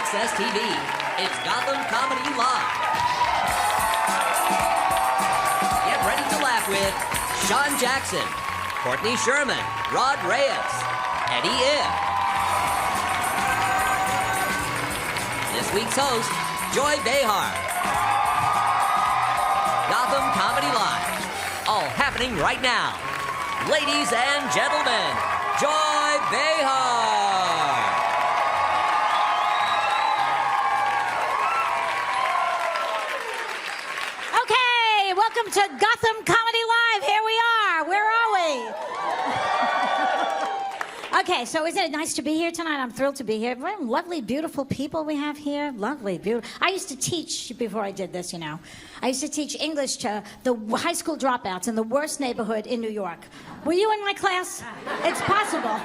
Access TV. It's Gotham Comedy Live. Get ready to laugh with Sean Jackson, Courtney Sherman, Rod Reyes, Eddie Ibb. This week's host, Joy Behar. Gotham Comedy Live. All happening right now. Ladies and gentlemen, Joy Behar. Okay, welcome to Gotham Comedy Live. Here we are. Where are we? Okay, so isn't it nice to be here tonight? I'm thrilled to be here. What lovely, beautiful people we have here. Lovely, beautiful. I used to teach before I did this, you know. I used to teach English to the high school dropouts in the worst neighborhood in New York. Were you in my class? It's possible.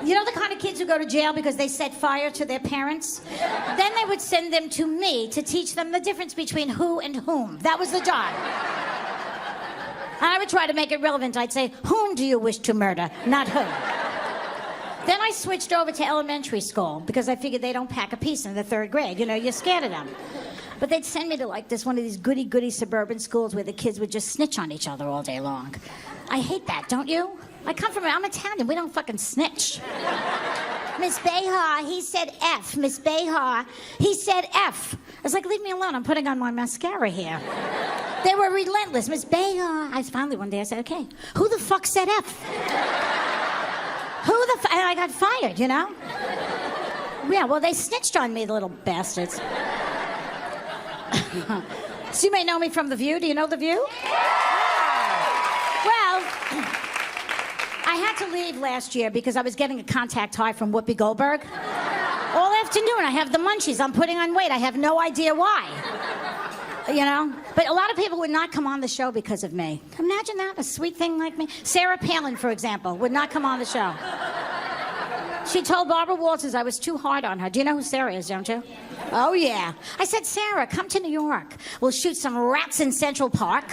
You know the kind of kids who go to jail because they set fire to their parents? Then they would send them to me to teach them the difference between who and whom. That was the job. And I would try to make it relevant. I'd say, whom do you wish to murder, not who. Then I switched over to elementary school because I figured they don't pack a piece in the third grade. You know, you're scared of them. But they'd send me to like one of these goody-goody suburban schools where the kids would just snitch on each other all day long. I hate that, don't you? I'm Italian. We don't fucking snitch. Miss Behar, he said F. Miss Behar, he said F. I was like, leave me alone. I'm putting on my mascara here. They were relentless. Miss Behar. Finally one day I said, okay, who the fuck said F? And I got fired, you know? Yeah, well, they snitched on me, the little bastards. So you may know me from The View. Do you know The View? Well, I had to leave last year because I was getting a contact high from Whoopi Goldberg. All afternoon, I have the munchies. I'm putting on weight. I have no idea why. You know? But a lot of people would not come on the show because of me. Imagine that, a sweet thing like me. Sarah Palin, for example, would not come on the show. She told Barbara Walters I was too hard on her. Do you know who Sarah is, don't you? Oh, yeah. I said, Sarah, come to New York. We'll shoot some rats in Central Park.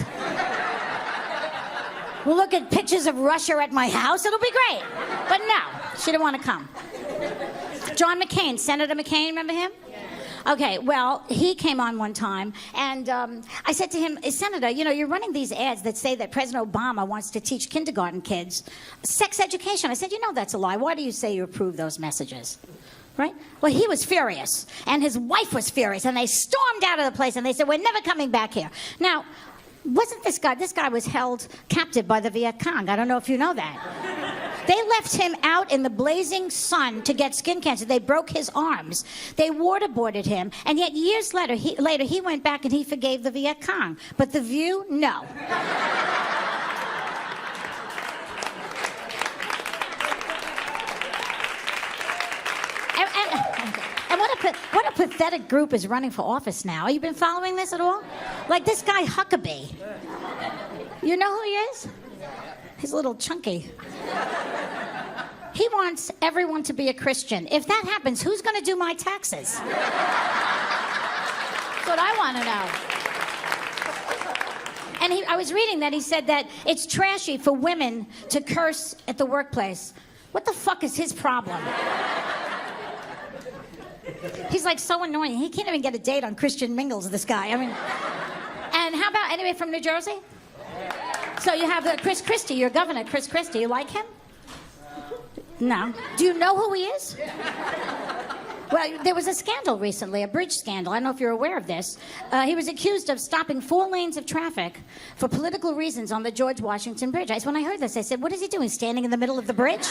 We'll look at pictures of Russia at my house. It'll be great. But no, she didn't want to come. John McCain, Senator McCain, remember him? Okay, well, he came on one time, and I said to him, Senator, you know, you're running these ads that say that President Obama wants to teach kindergarten kids sex education. I said, you know that's a lie. Why do you say you approve those messages? Right? Well, he was furious, and his wife was furious, and they stormed out of the place, and they said, we're never coming back here. Now, wasn't this guy was held captive by the Viet Cong. I don't know if you know that. They left him out in the blazing sun to get skin cancer. They broke his arms. They waterboarded him. And yet years later, he went back and he forgave the Viet Cong. But The View, no. And what a pathetic group is running for office now. You been following this at all? Like this guy Huckabee. You know who he is? He's a little chunky. He wants everyone to be a Christian. If that happens, who's going to do my taxes? That's what I want to know. And I was reading that he said that it's trashy for women to curse at the workplace. What the fuck is his problem? He's like so annoying. He can't even get a date on Christian Mingles, this guy. I mean, and how about anybody from New Jersey? So you have Chris Christie, your governor, Chris Christie. You like him? No. Do you know who he is? Well, there was a scandal recently, a bridge scandal. I don't know if you're aware of this. He was accused of stopping 4 lanes of traffic for political reasons on the George Washington Bridge. When I heard this, I said, what is he doing, standing in the middle of the bridge?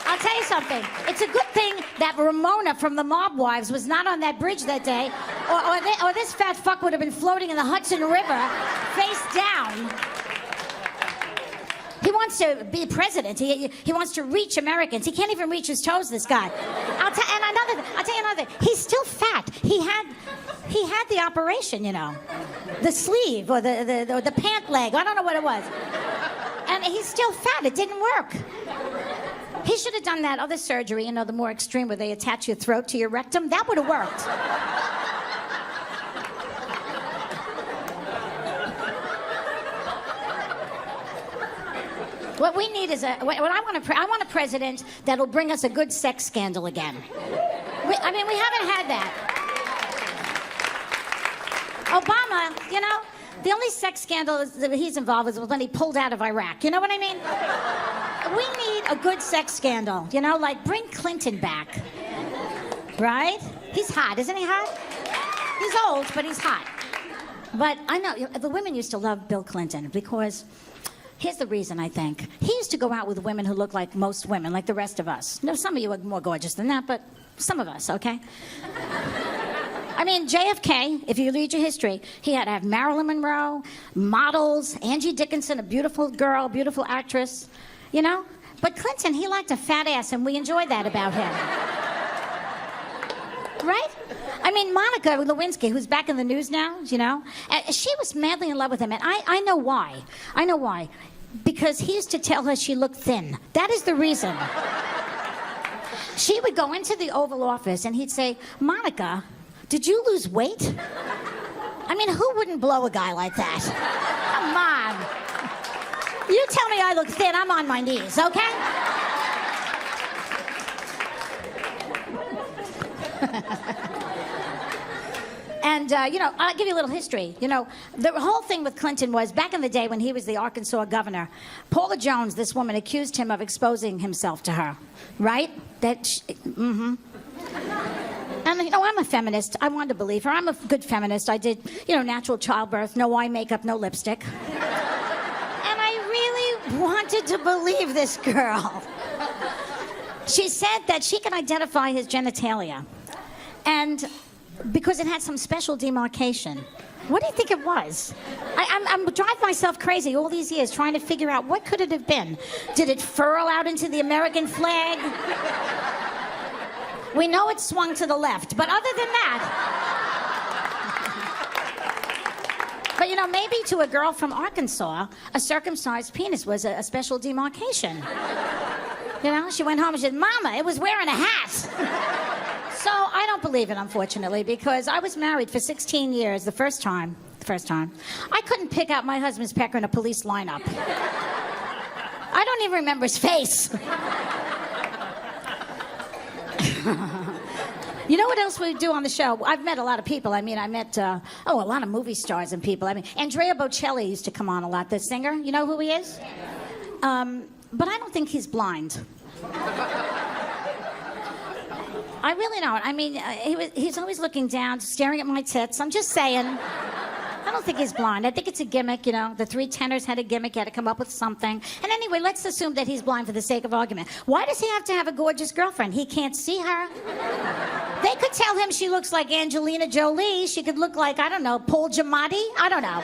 I'll tell you something. It's a good thing that Ramona from the Mob Wives was not on that bridge that day, or this fat fuck would have been floating in the Hudson River, face down. He wants to be president. He wants to reach Americans. He can't even reach his toes, this guy. I'll tell you another thing. He's still fat. He had the operation, you know. The sleeve or the pant leg. I don't know what it was. And he's still fat. It didn't work. He should have done that other surgery, you know, the more extreme where they attach your throat to your rectum. That would have worked. What we need is what I want a president that'll bring us a good sex scandal again. We haven't had that. Obama, the only sex scandal that he's involved with was when he pulled out of Iraq. You know what I mean? We need a good sex scandal, like bring Clinton back. Right? He's hot, isn't he hot? He's old, but he's hot. But I know, the women used to love Bill Clinton because, here's the reason, I think. He used to go out with women who look like most women, like the rest of us. No, some of you are more gorgeous than that, but some of us, okay? I mean, JFK, if you read your history, he had to have Marilyn Monroe, models, Angie Dickinson, a beautiful girl, beautiful actress, But Clinton, he liked a fat ass, and we enjoyed that about him. Right? I mean, Monica Lewinsky, who's back in the news now, she was madly in love with him, and I know why. I know why. Because he used to tell her she looked thin. That is the reason. She would go into the Oval Office, and he'd say, Monica, did you lose weight? I mean, who wouldn't blow a guy like that? Come on. You tell me I look thin, I'm on my knees, okay? And, I'll give you a little history. The whole thing with Clinton was, back in the day when he was the Arkansas governor, Paula Jones, this woman, accused him of exposing himself to her, right? And, I'm a feminist. I wanted to believe her. I'm a good feminist. I did, natural childbirth, no eye makeup, no lipstick. And I really wanted to believe this girl. She said that she could identify his genitalia. And because it had some special demarcation. What do you think it was? I'm drive myself crazy all these years trying to figure out what could it have been. Did it furl out into the American flag? We know it swung to the left, but other than that... But, maybe to a girl from Arkansas, a circumcised penis was a special demarcation. She went home and she said, Mama, it was wearing a hat. So I don't believe it, unfortunately, because I was married for 16 years the first time. I couldn't pick out my husband's pecker in a police lineup. I don't even remember his face. You know what else we do on the show? I've met a lot of people. I met a lot of movie stars and people. Andrea Bocelli used to come on a lot, the singer. You know who he is? But I don't think he's blind. I really don't. He's always looking down, staring at my tits. I'm just saying. I don't think he's blind. I think it's a gimmick, The three tenors had a gimmick. He had to come up with something. And anyway, let's assume that he's blind for the sake of argument. Why does he have to have a gorgeous girlfriend? He can't see her. They could tell him she looks like Angelina Jolie. She could look like, Paul Giamatti. I don't know.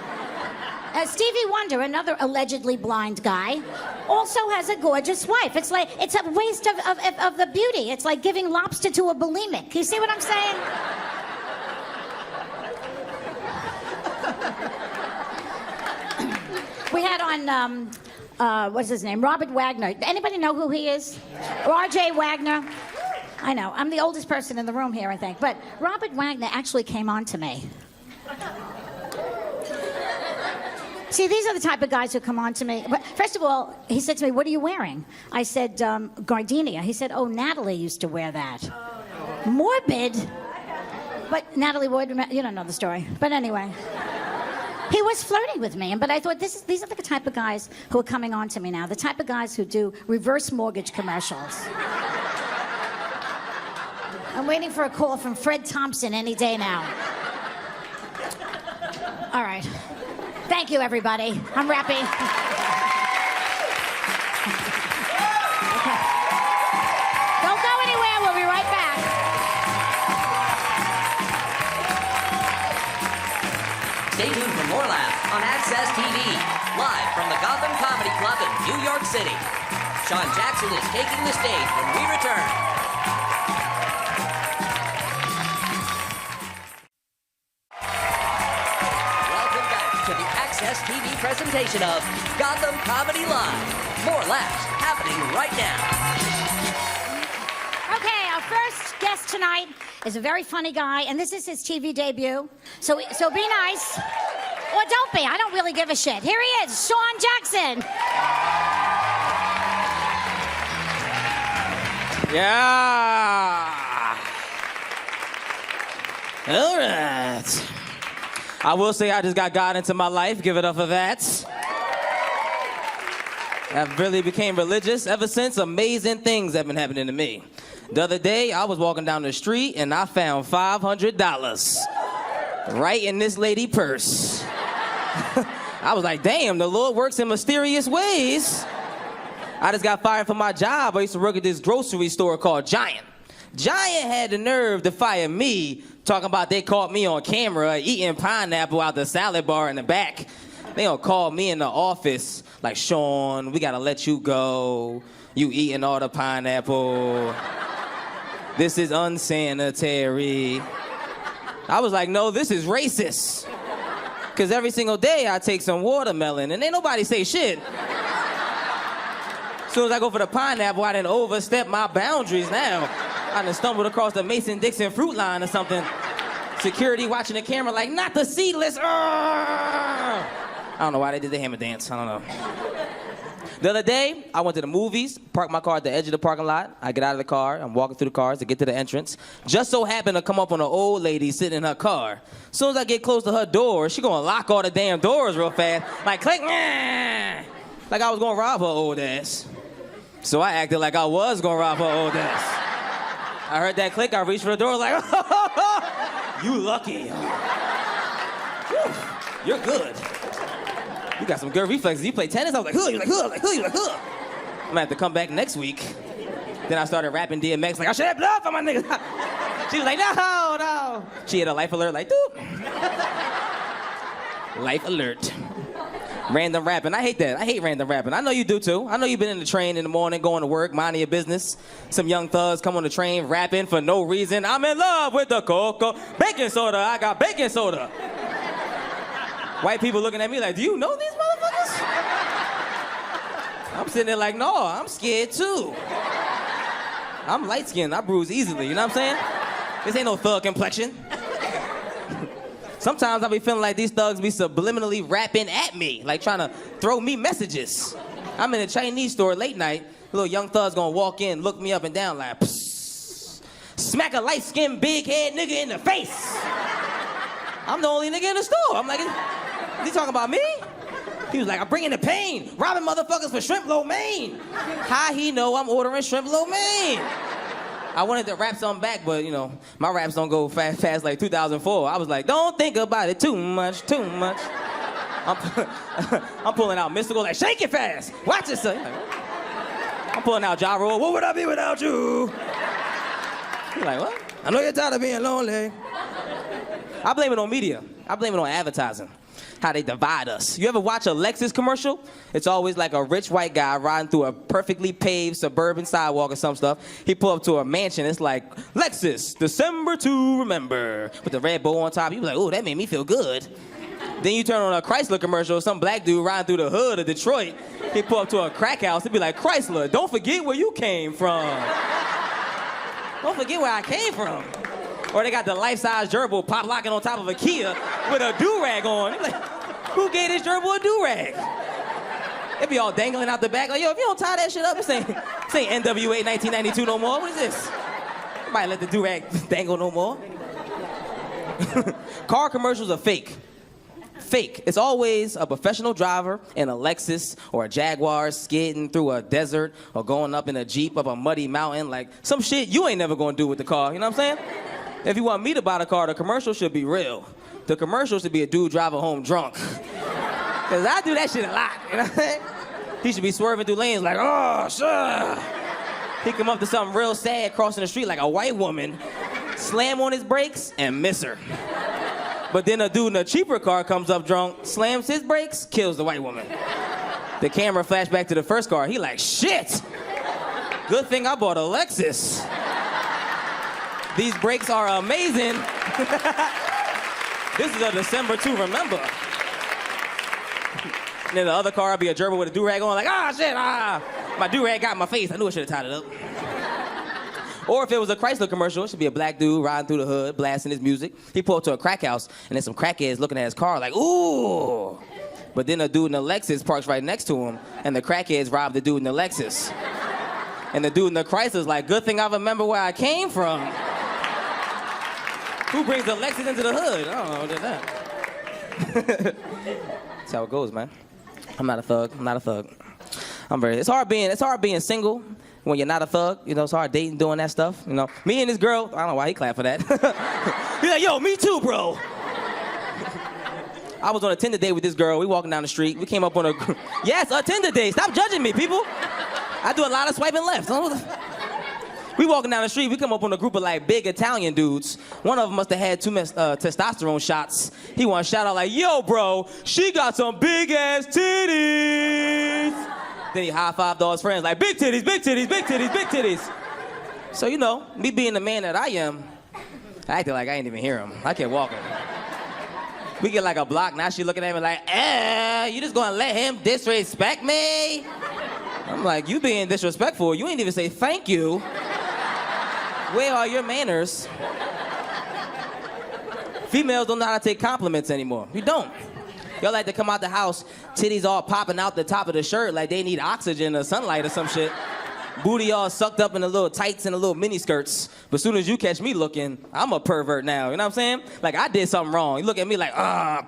Stevie Wonder, another allegedly blind guy, also has a gorgeous wife. It's a waste of the beauty. It's like giving lobster to a bulimic. You see what I'm saying? We had on, what's his name? Robert Wagner. Anybody know who he is? R.J. Wagner. I know. I'm the oldest person in the room here, I think. But Robert Wagner actually came on to me. See, these are the type of guys who come on to me. But first of all, he said to me, what are you wearing? I said, gardenia. He said, oh, Natalie used to wear that. Morbid. But Natalie Wood, you don't know the story. But anyway. He was flirting with me, but I thought these are the type of guys who are coming on to me now. The type of guys who do reverse mortgage commercials. I'm waiting for a call from Fred Thompson any day now. All right. Thank you, everybody. I'm rapping. Okay. Don't go anywhere. We'll be right back. Stay tuned for more laughs on Access TV, live from the Gotham Comedy Club in New York City. Sean Jackson is taking the stage when we return. Access TV presentation of Gotham Comedy Live. More laughs happening right now. Okay, our first guest tonight is a very funny guy, and this is his TV debut. So be nice. Or don't be. I don't really give a shit. Here he is, Sean Jackson. Yeah. All right. I will say I just got God into my life. Give it up for that. I've really became religious ever since. Amazing things have been happening to me. The other day, I was walking down the street and I found $500 right in this lady purse. I was like, damn, the Lord works in mysterious ways. I just got fired from my job. I used to work at this grocery store called Giant. Giant had the nerve to fire me, talking about they caught me on camera eating pineapple out the salad bar in the back. They don't call me in the office like, Sean, we gotta let you go. You eating all the pineapple. This is unsanitary. I was like, no, this is racist. Because every single day I take some watermelon and ain't nobody say shit. As soon as I go for the pineapple, I done overstep my boundaries now. I done stumbled across the Mason-Dixon fruit line or something. Security watching the camera like, not the seedless. I don't know why they did the hammer dance. I don't know. The other day, I went to the movies, parked my car at the edge of the parking lot. I get out of the car, I'm walking through the cars to get to the entrance. Just so happened to come up on an old lady sitting in her car. As soon as I get close to her door, she gonna lock all the damn doors real fast. Like, click, like I was gonna rob her old ass. So I acted like I was gonna rob her old ass. I heard that click, I reached for the door like, you lucky. Whew, you're good. You got some good reflexes. You play tennis? I was like, huh. You're like, huh. I'm like, huh. You're like, huh. I'm gonna have to come back next week. Then I started rapping DMX like, I should have blood for my niggas. She was like, no. She had a life alert like, doop. Life alert. Random rapping. I hate that. I hate random rapping. I know you do too. I know you've been in the train in the morning, going to work, minding your business. Some young thugs come on the train rapping for no reason. I'm in love with the cocoa. Baking soda. I got baking soda. White people looking at me like, do you know these motherfuckers? I'm sitting there like, no, I'm scared too. I'm light-skinned, I bruise easily, you know what I'm saying? This ain't no thug complexion. Sometimes I be feeling like these thugs be subliminally rapping at me, like trying to throw me messages. I'm in a Chinese store late night, little young thug's gonna walk in, look me up and down like, psst, smack a light-skinned, big-head nigga in the face. I'm the only nigga in the store. I'm like, is he talking about me? He was like, I'm bringing the pain. Robbing motherfuckers for shrimp lo mein. How he know I'm ordering shrimp lo mein? I wanted to rap something back, but you know, my raps don't go fast like 2004. I was like, don't think about it too much. I'm pulling out Mystical like, shake it fast. Watch it, son. I'm pulling out Ja Rule. What would I be without you? He's like, what? I know you're tired of being lonely. I blame it on media. I blame it on advertising. How they divide us. You ever watch a Lexus commercial? It's always like a rich white guy riding through a perfectly paved suburban sidewalk or some stuff. He pull up to a mansion. It's like, Lexus, December to remember. With the red bow on top. You be like, oh, that made me feel good. Then you turn on a Chrysler commercial, some black dude riding through the hood of Detroit. He pull up to a crack house. He'd be like, Chrysler, don't forget where you came from. Don't forget where I came from. Or they got the life-size gerbil pop locking on top of a Kia with a do-rag on. You're like, who gave this gerbil a do-rag? They be all dangling out the back. Like, yo, if you don't tie that shit up, this ain't NWA 1992 no more. What is this? Nobody let the do-rag dangle no more. Car commercials are fake. Fake. It's always a professional driver in a Lexus or a Jaguar skidding through a desert or going up in a Jeep up a muddy mountain. Like, some shit you ain't never gonna do with the car. You know what I'm saying? If you want me to buy the car, the commercial should be real. The commercial should be a dude driving home drunk. Because I do that shit a lot, you know what I'm saying? He should be swerving through lanes like, oh, sure. He come up to something real sad crossing the street like a white woman, slam on his brakes, and miss her. But then a dude in a cheaper car comes up drunk, slams his brakes, kills the white woman. The camera flashed back to the first car. He like, shit. Good thing I bought a Lexus. These brakes are amazing. This is a December to remember. And then the other car, I'll be a gerbil with a do-rag on, like, shit, my do-rag got in my face. I knew I should have tied it up. Or if it was a Chrysler commercial, it should be a black dude riding through the hood, blasting his music. He pulled up to a crack house, and then some crackheads looking at his car like, ooh. But then a dude in a Lexus parks right next to him, and the crackheads rob the dude in the Lexus. And the dude in the Chrysler's like, good thing I remember where I came from. Who brings the Lexus into the hood? I don't know who did that. That's how it goes, man. I'm not a thug. It's hard being single when you're not a thug. You know, it's hard dating, doing that stuff. You know, me and this girl, I don't know why he clapped for that. He's like, yo, me too, bro. I was on a Tinder date with this girl. We walking down the street. We came up on a, yes, a Tinder date. Stop judging me, people. I do a lot of swiping left. We walking down the street. We come up on a group of like big Italian dudes. One of them must have had too much testosterone shots. He want to shout out like, yo, bro, she got some big ass titties. Then he high-fived all his friends like, big titties, big titties, big titties, big titties. So, you know, me being the man that I am, I acted like I ain't even hear him. I kept walking. We get like a block, now she looking at me like, you just gonna let him disrespect me? I'm like, you being disrespectful, you ain't even say thank you. Where are your manners? Females don't know how to take compliments anymore. You don't. Y'all like to come out the house, titties all popping out the top of the shirt like they need oxygen or sunlight or some shit. Booty all sucked up in the little tights and the little mini skirts. But as soon as you catch me looking, I'm a pervert now. You know what I'm saying? Like I did something wrong. You look at me like,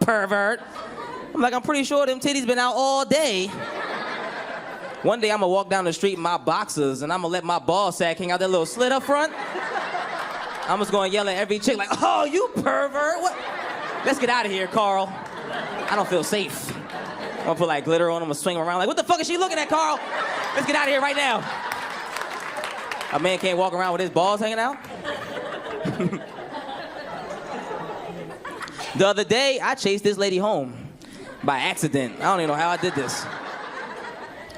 pervert. I'm like, I'm pretty sure them titties been out all day. One day I'm gonna walk down the street in my boxers and I'm gonna let my ball sack hang out that little slit up front. I'm just gonna yell at every chick like, oh, you pervert. What? Let's get out of here, Carl. I don't feel safe. I'm gonna put like glitter on him, I'm gonna swing him around like, what the fuck is she looking at, Carl? Let's get out of here right now. A man can't walk around with his balls hanging out. The other day, I chased this lady home by accident. I don't even know how I did this.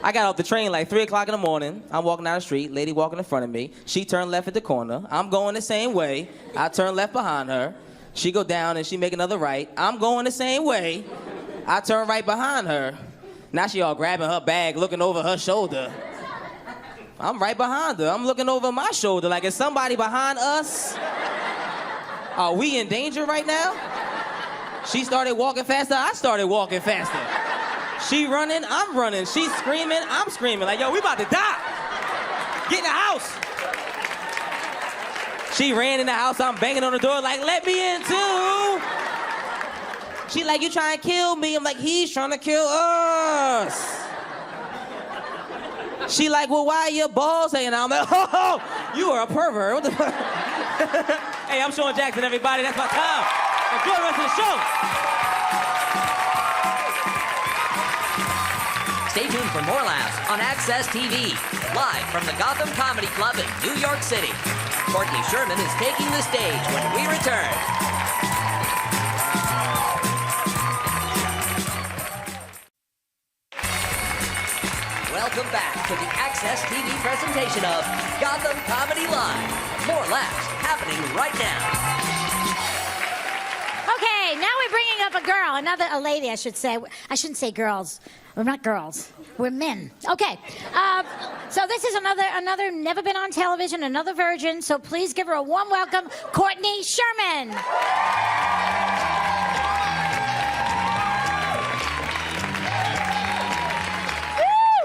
I got off the train like 3 o'clock in the morning. I'm walking down the street, lady walking in front of me. She turned left at the corner. I'm going the same way. I turn left behind her. She go down and she make another right. I'm going the same way. I turn right behind her. Now she all grabbing her bag, looking over her shoulder. I'm right behind her. I'm looking over my shoulder like, is somebody behind us? Are we in danger right now? She started walking faster, I started walking faster. She running, I'm running. She's screaming, I'm screaming. Like, yo, we about to die. Get in the house. She ran in the house, I'm banging on the door like, let me in too. She like, you trying to kill me? I'm like, he's trying to kill us. She like, well, why are your balls hanging out? I'm like, oh, you are a pervert. What the fuck? Hey, I'm Sean Jackson, everybody. That's my time. Enjoy the rest of the show. Stay tuned for more laughs on Access TV, live from the Gotham Comedy Club in New York City. Courtney Sherman is taking the stage when we return. Welcome back to the Access TV presentation of Gotham Comedy Live. More laughs happening right now. Okay, now we're bringing up a girl, a lady, I should say. I shouldn't say girls. We're not girls. We're men. Okay. So this is another never been on television, another virgin. So please give her a warm welcome, Courtney Sherman.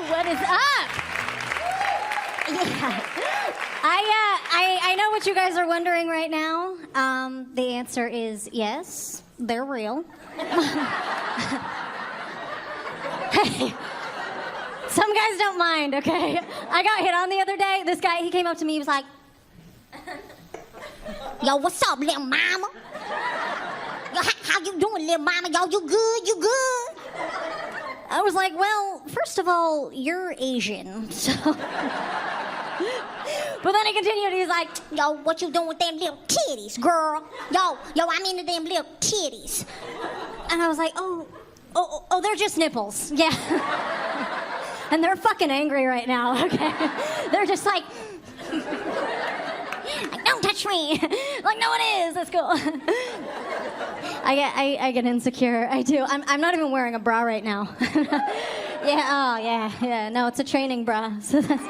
What is up? Yeah. I know what you guys are wondering right now. The answer is yes, they're real. Hey, some guys don't mind, okay? I got hit on the other day. This guy, he came up to me, he was like, yo, what's up, little mama? Yo, how you doing, little mama? Yo, you good? You good? I was like, well, first of all, you're Asian, so... But then he continued, he's like, yo, what you doing with them little titties, girl? Yo, I'm into them little titties. And I was like, oh, they're just nipples, yeah. And they're fucking angry right now, okay? They're just like, don't touch me. Like, no one is, that's cool. I get insecure, I do. I'm not even wearing a bra right now. Yeah, no, it's a training bra. So that's,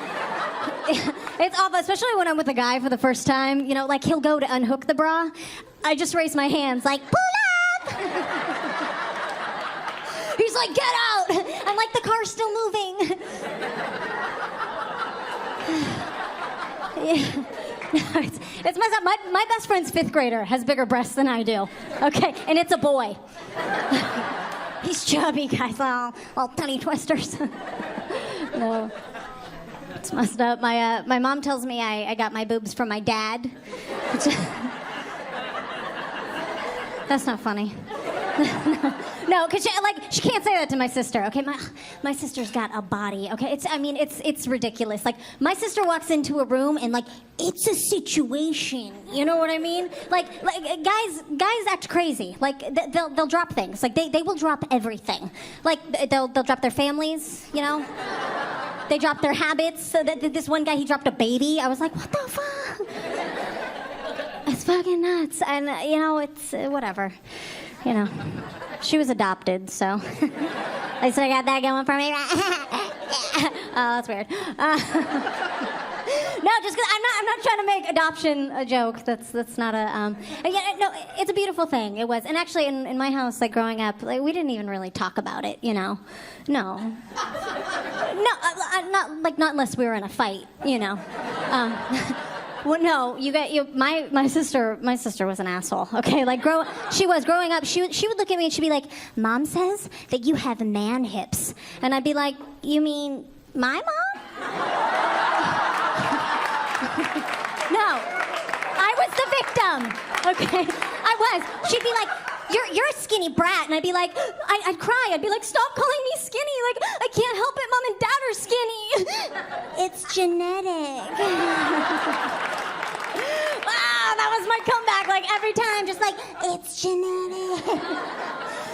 it's awful, especially when I'm with a guy for the first time. You know, like he'll go to unhook the bra. I just raise my hands like, pull up! He's like, get out! I'm like, the car's still moving. Yeah. It's messed up. My best friend's 5th grader has bigger breasts than I do. Okay, and it's a boy. He's chubby, guys. All tummy twisters. No. It's messed up. My mom tells me I got my boobs from my dad. That's not funny. No, because she can't say that to my sister. Okay, my sister's got a body. Okay, it's ridiculous. Like, my sister walks into a room and it's a situation. You know what I mean? Like guys act crazy. Like they'll drop things. Like they will drop everything. Like they'll drop their families. You know. They drop their habits. So this one guy, he dropped a baby. I was like, what the fuck? It's fucking nuts. And it's whatever. She was adopted, so I still got that going for me. Oh, that's weird. No, just because I'm not trying to make adoption a joke. That's not a. No, it's a beautiful thing. It was, and actually, in my house, growing up, we didn't even really talk about it. No, not unless we were in a fight. Well, no, my sister was an asshole. Okay, she was growing up. She would look at me and she'd be like, "Mom says that you have man hips," and I'd be like, "You mean my mom?" No, I was the victim. Okay, I was. She'd be like, "You're a skinny brat," and I'd be like, I'd cry. I'd be like, "Stop calling me skinny. Like, I can't help it. Mom and Dad are skinny. It's genetic." That was my comeback. Every time, just it's genetic.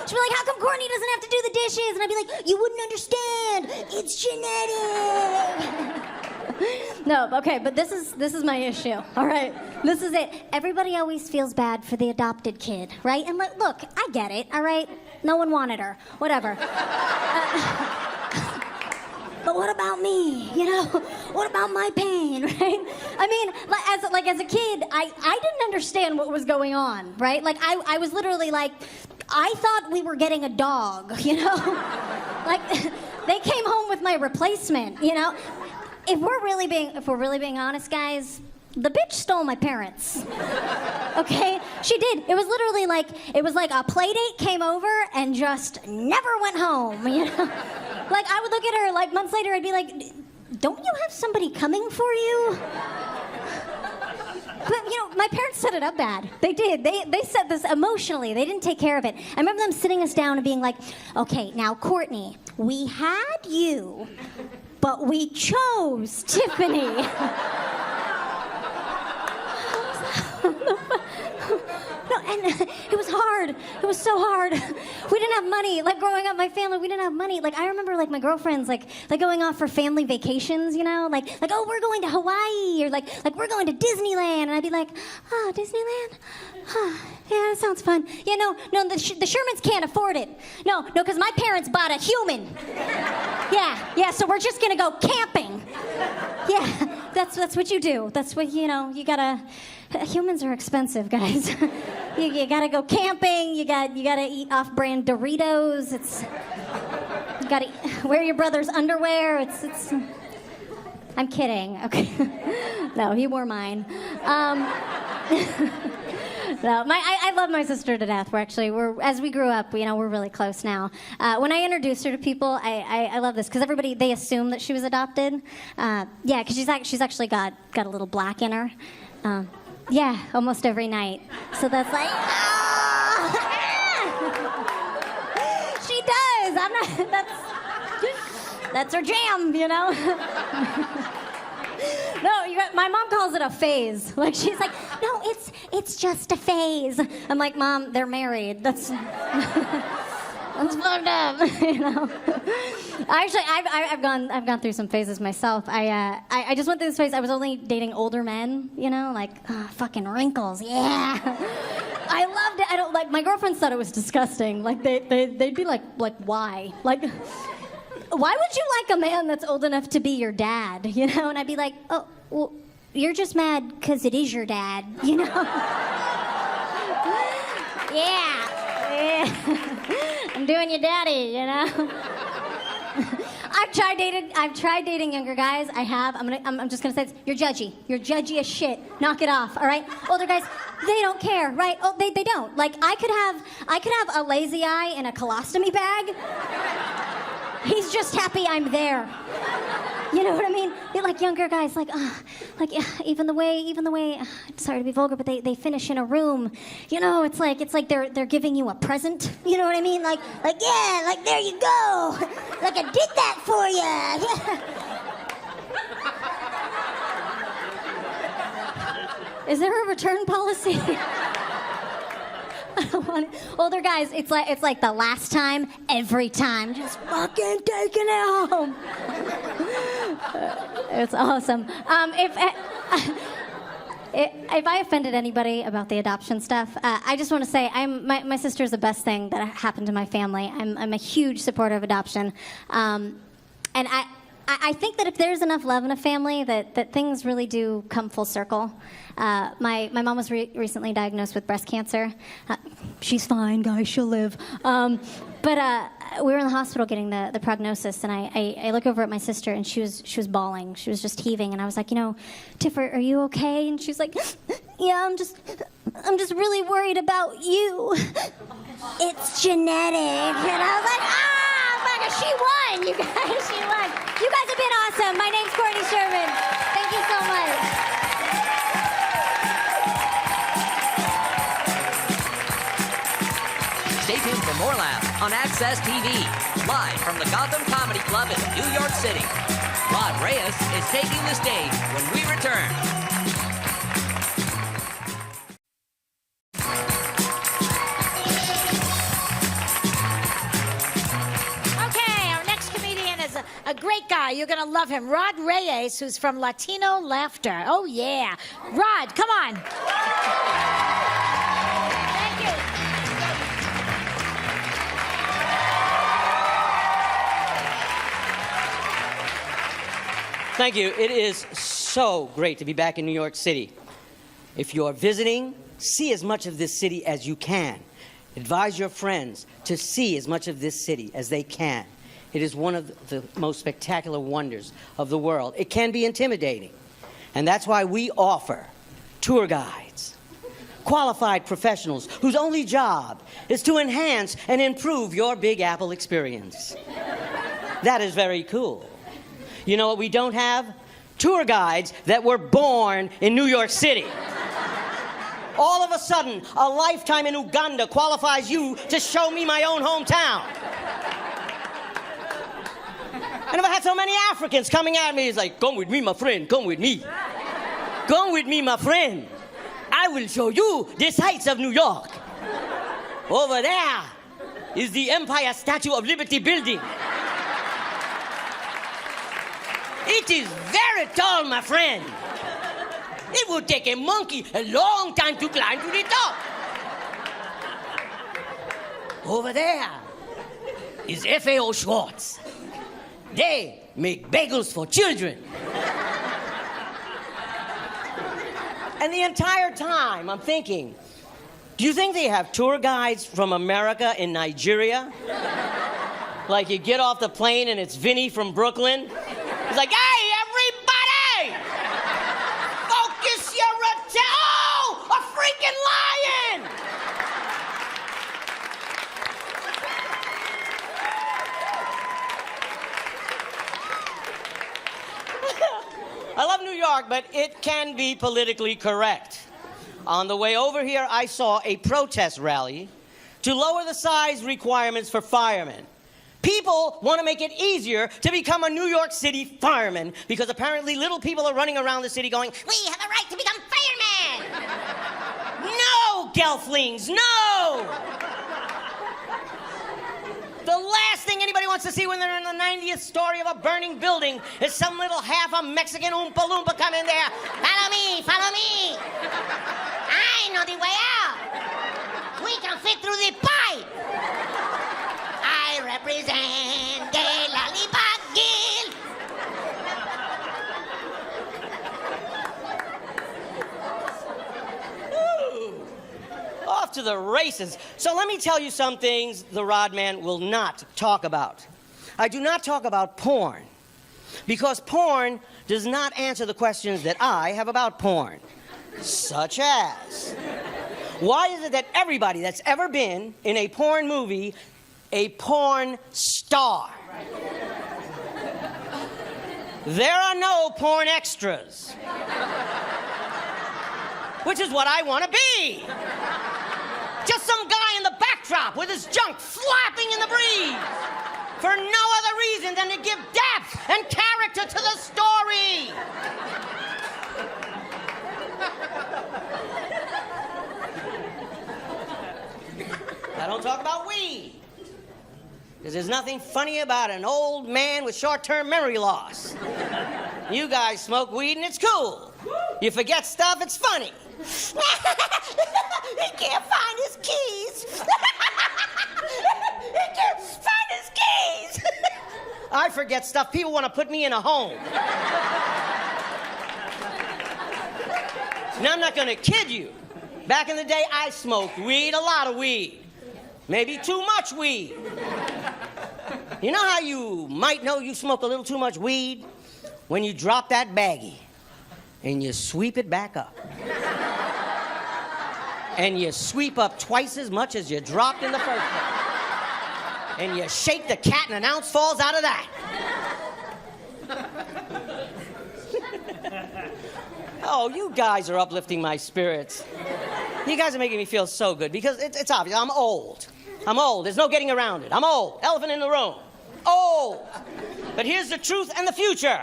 She'd be like, "How come Courtney doesn't have to do the dishes?" And I'd be like, "You wouldn't understand. It's genetic." No, okay, but this is my issue. All right, this is it. Everybody always feels bad for the adopted kid, right? And look, I get it. All right, no one wanted her. Whatever. But what about me? What about my pain, right? I mean, as a kid, I didn't understand what was going on, right? I was literally I thought we were getting a dog, They came home with my replacement, If we're really being honest, guys, the bitch stole my parents. Okay? She did. It was literally like a play date came over and just never went home, I would look at her months later, I'd be like, "Don't you have somebody coming for you?" But my parents set it up bad. They did. They set this emotionally. They didn't take care of it. I remember them sitting us down and being like, "Okay, now Courtney, we had you, but we chose Tiffany." No, and it was hard. It was so hard. We didn't have money. Growing up, my family, we didn't have money. I remember my girlfriends going off for family vacations, oh, we're going to Hawaii, or we're going to Disneyland, and I'd be like, "Oh, Disneyland? Huh, yeah, that sounds fun." Yeah, no, the Shermans can't afford it. No, because my parents bought a human. Yeah, so we're just gonna go camping. Yeah, that's what you do. That's what, you gotta. Humans are expensive, guys. you gotta go camping. You gotta eat off-brand Doritos. You gotta wear your brother's underwear. It's. I'm kidding. Okay. No, he wore mine. No, I love my sister to death. As we grew up, we're really close now. When I introduced her to people, I love this because they assume that she was adopted. Because she's actually got a little black in her. Yeah, almost every night. So that's she does. That's her jam, No, my mom calls it a phase. She's like, "No, it's just a phase." I'm like, "Mom, they're married. That's fucked up." Actually, I've gone through some phases myself. I just went through this phase. I was only dating older men, fucking wrinkles. Yeah, I loved it. I don't my girlfriends thought it was disgusting. They'd be like, "Why? Why would you like a man that's old enough to be your dad?" And I'd be like, "Oh, well, you're just mad because it is your dad, Yeah. I'm doing your daddy, I've tried dating younger guys. I have. I'm just gonna say this. You're judgy. You're judgy as shit. Knock it off, all right? Older guys, they don't care, right? Oh, they don't. Like, I could have a lazy eye in a colostomy bag. He's just happy I'm there. You know what I mean? They're like younger guys, even the way. Sorry to be vulgar, but they finish in a room. You know, it's like they're giving you a present. You know what I mean? Like yeah, like there you go. Like I did that for you. Yeah. Is there a return policy? I don't want it. Older guys, it's like the last time, every time. Just fucking taking it home. It's awesome. If I offended anybody about the adoption stuff, I just want to say my sister's the best thing that happened to my family. I'm a huge supporter of adoption, and I think that if there's enough love in a family, that things really do come full circle. My mom was recently diagnosed with breast cancer. She's fine, guys. She'll live. But we were in the hospital getting the prognosis, and I look over at my sister, and she was bawling. She was just heaving, and I was like, Tiff, are you okay? And she's like, yeah, I'm just really worried about you. It's genetic. And I was like, she won, you guys. She won. You guys have been awesome. My name's Courtney Sherman. Thank you so much. Stay tuned for more laughs on Access TV, live from the Gotham Comedy Club in New York City. Rod Reyes is taking the stage when we return. A great guy. You're going to love him. Rod Reyes, who's from Latino Laughter. Oh, yeah. Rod, come on. Thank you. Thank you. It is so great to be back in New York City. If you're visiting, see as much of this city as you can. Advise your friends to see as much of this city as they can. It is one of the most spectacular wonders of the world. It can be intimidating, and that's why we offer tour guides, qualified professionals whose only job is to enhance and improve your Big Apple experience. That is very cool. You know what we don't have? Tour guides that were born in New York City. All of a sudden, a lifetime in Uganda qualifies you to show me my own hometown. I never had so many Africans coming at me. It's like, come with me, my friend, come with me. Come with me, my friend. I will show you the sights of New York. Over there is the Empire Statue of Liberty building. It is very tall, my friend. It would take a monkey a long time to climb to the top. Over there is F.A.O. Schwartz. They make bagels for children. And the entire time, I'm thinking, do you think they have tour guides from America in Nigeria? Like you get off the plane and it's Vinny from Brooklyn. He's like, hey, everybody! Focus your attention! Oh, a freaking lion! I love New York, but it can be politically correct. On the way over here, I saw a protest rally to lower the size requirements for firemen. People want to make it easier to become a New York City fireman because apparently little people are running around the city going, we have a right to become firemen! No, Gelflings, no! The last thing anybody wants to see when they're in the 90th story of a burning building is some little half a Mexican Oompa Loompa come in there. Follow me, follow me. I know the way out. We can fit through the pipe. I represent the Lollipop Guild. Off to the races. So let me tell you some things the Rod Man will not talk about. I do not talk about porn, because porn does not answer the questions that I have about porn, such as, why is it that everybody that's ever been in a porn movie, a porn star? There are no porn extras, which is what I want to be. Just some guy in the backdrop with his junk flapping in the breeze for no other reason than to give depth and character to the story. I don't talk about weed, because there's nothing funny about an old man with short-term memory loss. You guys smoke weed and it's cool. You forget stuff, it's funny. He can't find his keys. He can't find his keys. I forget stuff. People want to put me in a home. Now, I'm not going to kid you. Back in the day, I smoked weed, a lot of weed. Maybe too much weed. You know how you might know you smoked a little too much weed? When you drop that baggie and you sweep it back up. And you sweep up twice as much as you dropped in the first place. And you shake the cat and an ounce falls out of that. Oh, you guys are uplifting my spirits. You guys are making me feel so good, because it's obvious. I'm old. I'm old. There's no getting around it. I'm old. Elephant in the room. Old. But here's the truth and the future.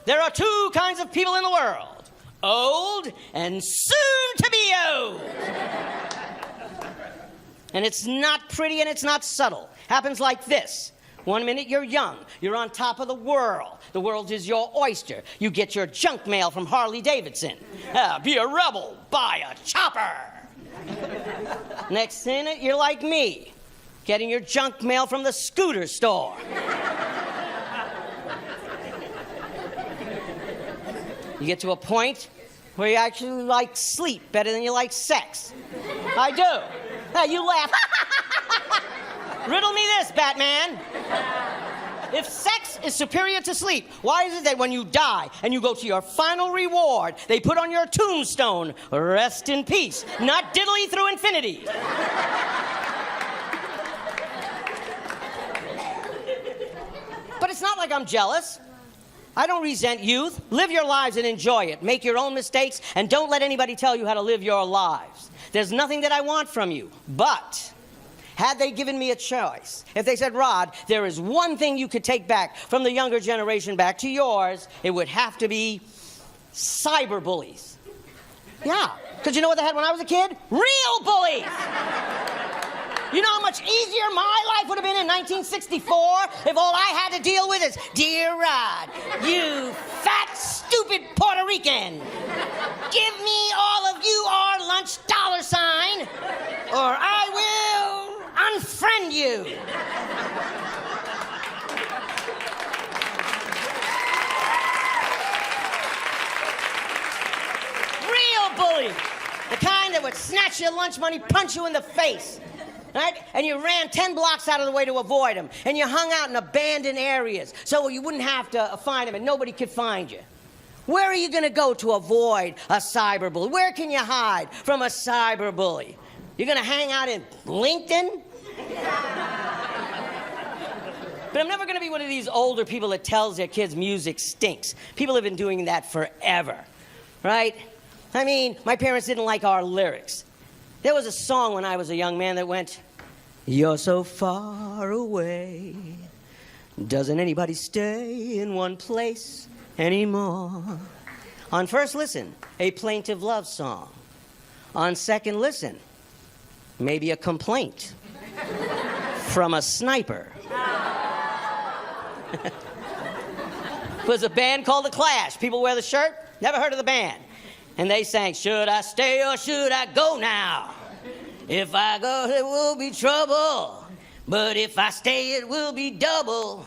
There are two kinds of people in the world. Old and soon to be old. And it's not pretty and it's not subtle. Happens like this. 1 minute you're young. You're on top of the world. The world is your oyster. You get your junk mail from Harley Davidson. Be a rebel. Buy a chopper. Next minute you're like me. Getting your junk mail from the scooter store. You get to a point where you actually like sleep better than you like sex. I do. Now you laugh. Riddle me this, Batman. If sex is superior to sleep, why is it that when you die and you go to your final reward, they put on your tombstone, rest in peace, not diddly through infinity? But it's not like I'm jealous. I don't resent youth. Live your lives and enjoy it. Make your own mistakes and don't let anybody tell you how to live your lives. There's nothing that I want from you. But had they given me a choice, if they said, Rod, there is one thing you could take back from the younger generation back to yours, it would have to be cyberbullies. Yeah, because you know what they had when I was a kid? Real bullies! You know how much easier my life would have been in 1964 if all I had to deal with is, Dear Rod, you fat, stupid Puerto Rican, give me all of you our lunch $, or I will unfriend you. Real bully, the kind that would snatch your lunch money, punch you in the face. Right? And you ran 10 blocks out of the way to avoid them. And you hung out in abandoned areas so you wouldn't have to find them and nobody could find you. Where are you going to go to avoid a cyberbully? Where can you hide from a cyberbully? You're going to hang out in LinkedIn? But I'm never going to be one of these older people that tells their kids music stinks. People have been doing that forever, right? I mean, my parents didn't like our lyrics. There was a song when I was a young man that went, You're so far away, doesn't anybody stay in one place anymore? On first listen, a plaintive love song. On second listen, maybe a complaint from a sniper. It was a band called The Clash. People wear the shirt, never heard of the band. And they sang, Should I stay or should I go now? If I go, there will be trouble. But if I stay, it will be double.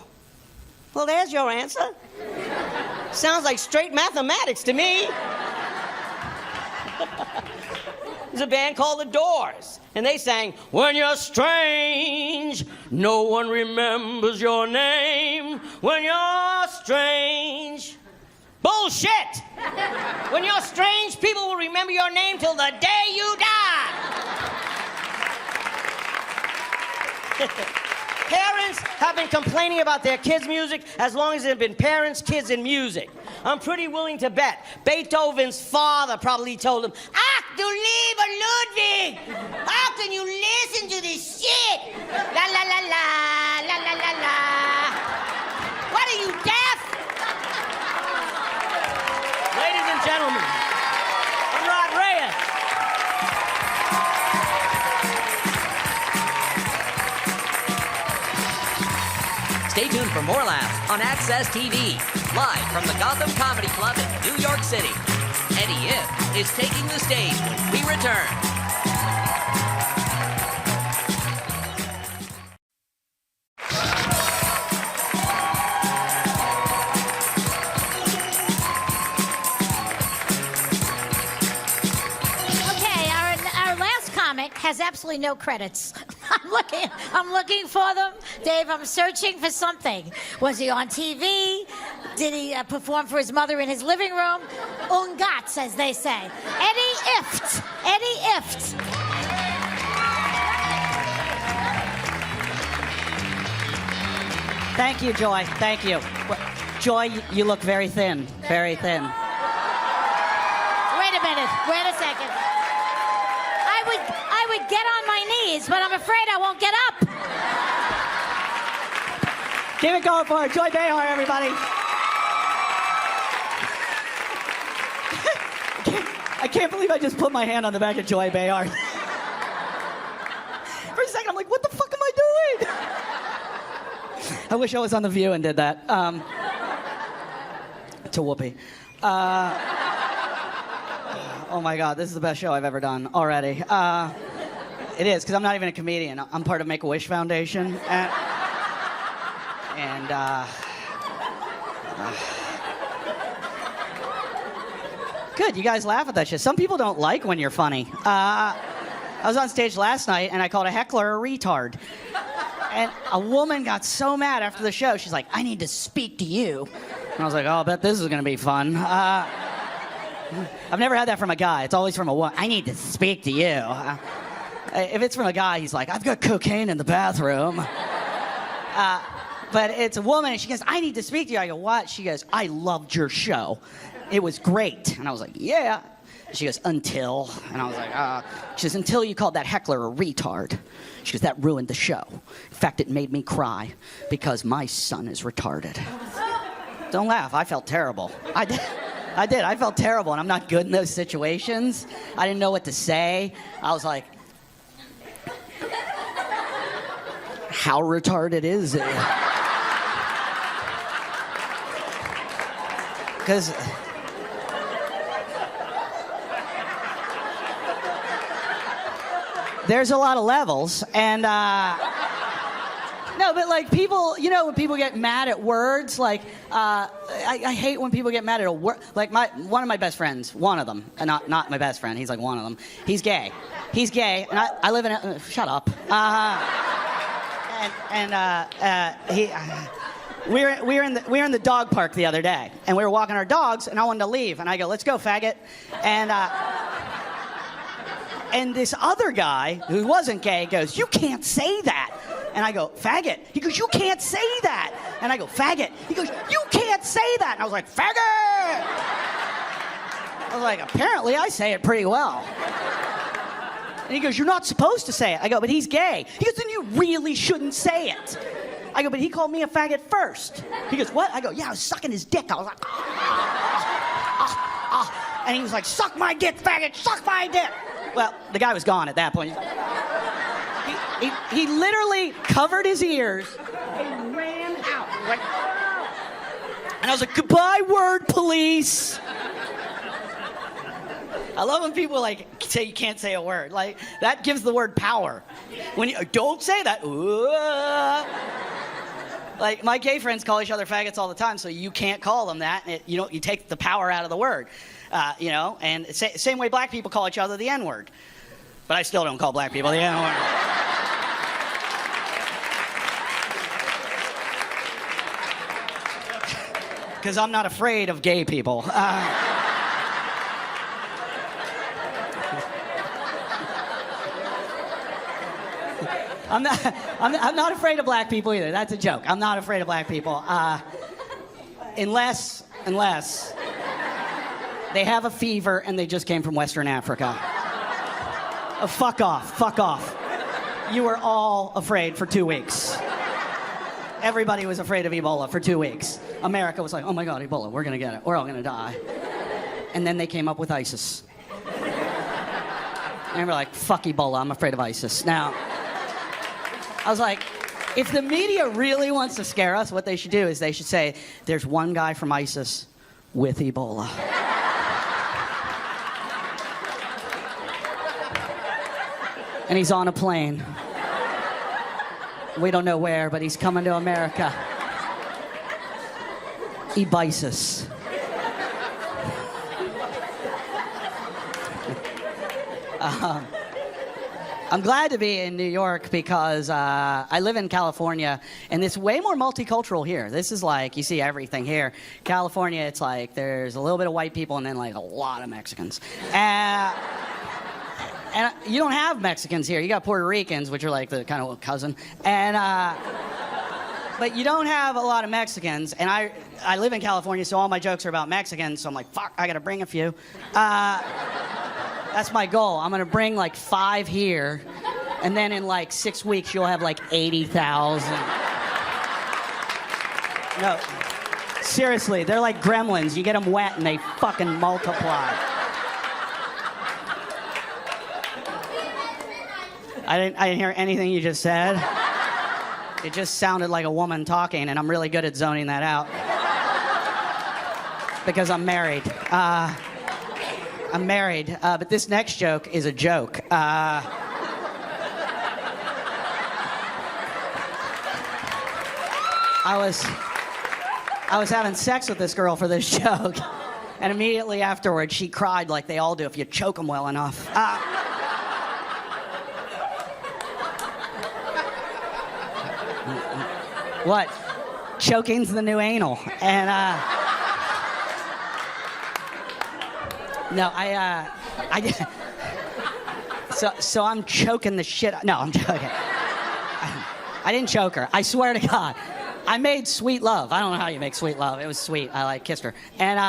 Well, there's your answer. Sounds like straight mathematics to me. There's a band called The Doors. And they sang, When you're strange, no one remembers your name. when you're strange. Bullshit! When you're strange, people will remember your name till the day you die. Parents have been complaining about their kids' music as long as there have been parents, kids, and music. I'm pretty willing to bet Beethoven's father probably told him, Ach, du lieber Ludwig! How can you listen to this shit? La la la la, la la la la. What are you, deaf? Ladies and gentlemen, I'm Rod Reyes. Stay tuned for more laughs on Access TV, live from the Gotham Comedy Club in New York City. Eddie If is taking the stage when we return. Okay, our last comic has absolutely no credits. I'm looking for them. Dave, I'm searching for something. Was he on TV? Did he perform for his mother in his living room? Ungats, as they say. Eddie Ifft. Eddie Ifft. Thank you, Joy. Thank you. Joy, you look very thin. Very thin. Wait a minute. Wait a second. I would get on my knees, but I'm afraid I won't get up. Keep it going for her. Joy Behar, everybody. I can't believe I just put my hand on the back of Joy Behar. For a second, I'm like, what the fuck am I doing? I wish I was on The View and did that. To Whoopi. Oh my God, this is the best show I've ever done already. It is, because I'm not even a comedian. I'm part of Make-A-Wish Foundation. Good, you guys laugh at that shit. Some people don't like when you're funny. I was on stage last night and I called a heckler a retard. And a woman got so mad after the show, she's like, I need to speak to you. And I was like, oh, I bet this is gonna be fun. I've never had that from a guy. It's always from a woman. I need to speak to you. If it's from a guy, he's like, I've got cocaine in the bathroom. But it's a woman, and she goes, I need to speak to you. I go, what? She goes, I loved your show. It was great. And I was like, yeah. She goes, until. And I was like, She goes, until you called that heckler a retard. She goes, that ruined the show. In fact, it made me cry because my son is retarded. Don't laugh. I felt terrible. I did. I felt terrible, and I'm not good in those situations. I didn't know what to say. I was like, how retarded is it? Because there's a lot of levels, and no, but like people, you know, when people get mad at words, like I hate when people get mad at a word. Like one of my best friends, one of them, and not my best friend. He's like one of them. He's gay. He's gay, and I live in a. Shut up. We were in the dog park the other day, and we were walking our dogs, and I wanted to leave, and I go, let's go, faggot, and this other guy who wasn't gay goes, you can't say that. And I go, faggot. He goes, you can't say that. And I go, faggot. He goes, you can't say that. And I was like, faggot! I was like, apparently I say it pretty well. And he goes, you're not supposed to say it. I go, but he's gay. He goes, then you really shouldn't say it. I go, but he called me a faggot first. He goes, what? I go, yeah, I was sucking his dick. I was like, And he was like, suck my dick, faggot, suck my dick. Well, the guy was gone at that point. He literally covered his ears and ran out. Like, and I was like, goodbye, word police. I love when people like say you can't say a word. Like, that gives the word power. When you don't say that. Like, my gay friends call each other faggots all the time, so you can't call them that. You take the power out of the word. And same way black people call each other the N-word. But I still don't call black people the N-word. Because I'm not afraid of gay people. I'm not afraid of black people either. That's a joke. I'm not afraid of black people. Unless they have a fever and they just came from Western Africa. Fuck off. You were all afraid for 2 weeks. Everybody was afraid of Ebola for 2 weeks. America was like, oh my God, Ebola, we're gonna get it. We're all gonna die. And then they came up with ISIS. And we're like, fuck Ebola, I'm afraid of ISIS. Now, I was like, if the media really wants to scare us, what they should do is they should say, there's one guy from ISIS with Ebola. And he's on a plane. We don't know where, but he's coming to America. Ebisis. I'm glad to be in New York because I live in California, and it's way more multicultural here. This is like, you see everything here. California, it's like there's a little bit of white people and then like a lot of Mexicans. And you don't have Mexicans here. You got Puerto Ricans, which are like the kind of cousin. But you don't have a lot of Mexicans. And I live in California, so all my jokes are about Mexicans. So I'm like, fuck, I got to bring a few. That's my goal. I'm going to bring like 5 here. And then in like 6 weeks, you'll have like 80,000. No, seriously, they're like gremlins. You get them wet and they fucking multiply. I didn't hear anything you just said. It just sounded like a woman talking, and I'm really good at zoning that out. Because I'm married. But this next joke is a joke. I was having sex with this girl for this joke, and immediately afterwards she cried like they all do if you choke them well enough. What? Choking's the new anal. And, no, so I'm choking the shit. No, I'm joking. I didn't choke her. I swear to God. I made sweet love. I don't know how you make sweet love. It was sweet. I like kissed her. And,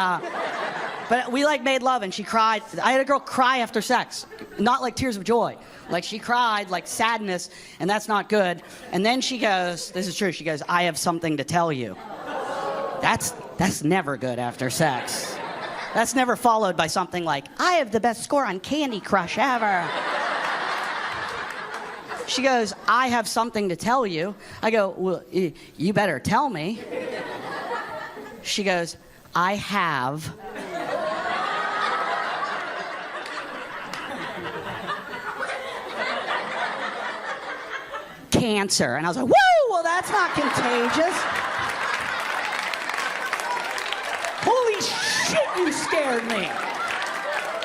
but we like made love and she cried. I had a girl cry after sex. Not like tears of joy. Like she cried, like sadness, and that's not good. And then she goes, this is true, she goes, I have something to tell you. That's never good after sex. That's never followed by something like, I have the best score on Candy Crush ever. She goes, I have something to tell you. I go, well, you better tell me. She goes, I have cancer. And I was like, woo, well, that's not contagious. Holy shit, you scared me.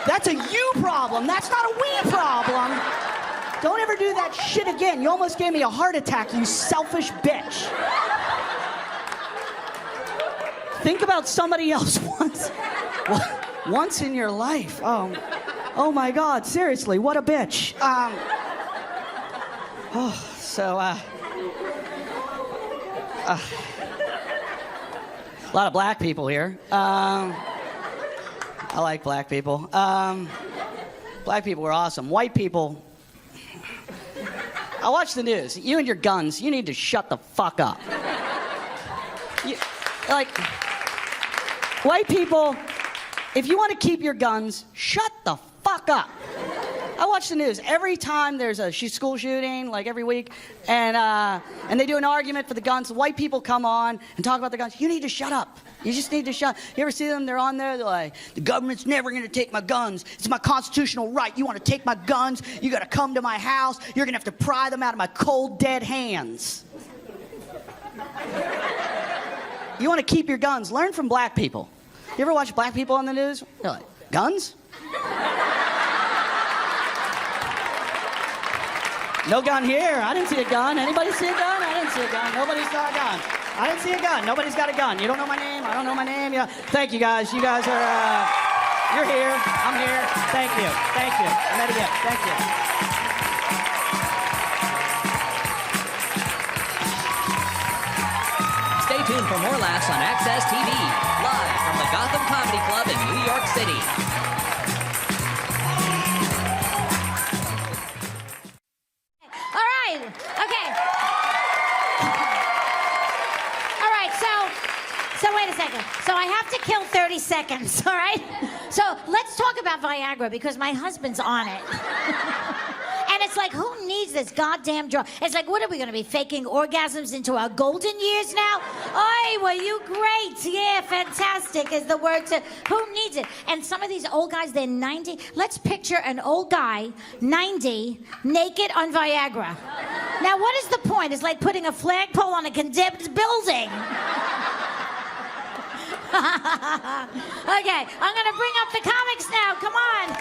That's a you problem. That's not a we problem. Don't ever do that shit again. You almost gave me a heart attack, you selfish bitch. Think about somebody else once in your life. Oh my God, seriously, what a bitch. A lot of black people here. I like black people. Black people are awesome. White people, I watch the news. You and your guns, you need to shut the fuck up. White people, if you want to keep your guns, shut the fuck up. I watch the news every time there's a school shooting, like every week, and they do an argument for the guns. White people come on and talk about the guns. You need to shut up. You just need to shut. You ever see them? They're on there. They're like, the government's never going to take my guns. It's my constitutional right. You want to take my guns? You got to come to my house. You're going to have to pry them out of my cold, dead hands. You want to keep your guns? Learn from black people. You ever watch black people on the news? They're like, guns? No gun here. I didn't see a gun. Anybody see a gun? I didn't see a gun. Nobody saw a gun. I didn't see a gun. Nobody's got a gun. You don't know my name. I don't know my name. Yeah. Thank you, guys. You guys are, you're here. I'm here. Thank you. Thank you. I met a gift. Thank you. Stay tuned for more laughs on Access TV, live from the Gotham Comedy Club in New York City. All right. Okay. All right. So wait a second. So I have to kill 30 seconds. All right. So let's talk about Viagra because my husband's on it. And it's like, who needs this goddamn drug? It's like, what are we going to be faking orgasms into our golden years now? Oi, were you great? Yeah, fantastic is the word to, who needs it? And some of these old guys, they're 90. Let's picture an old guy, 90, naked on Viagra. Now, what is the point? It's like putting a flagpole on a condemned building. Okay, I'm going to bring up the comics now. Come on.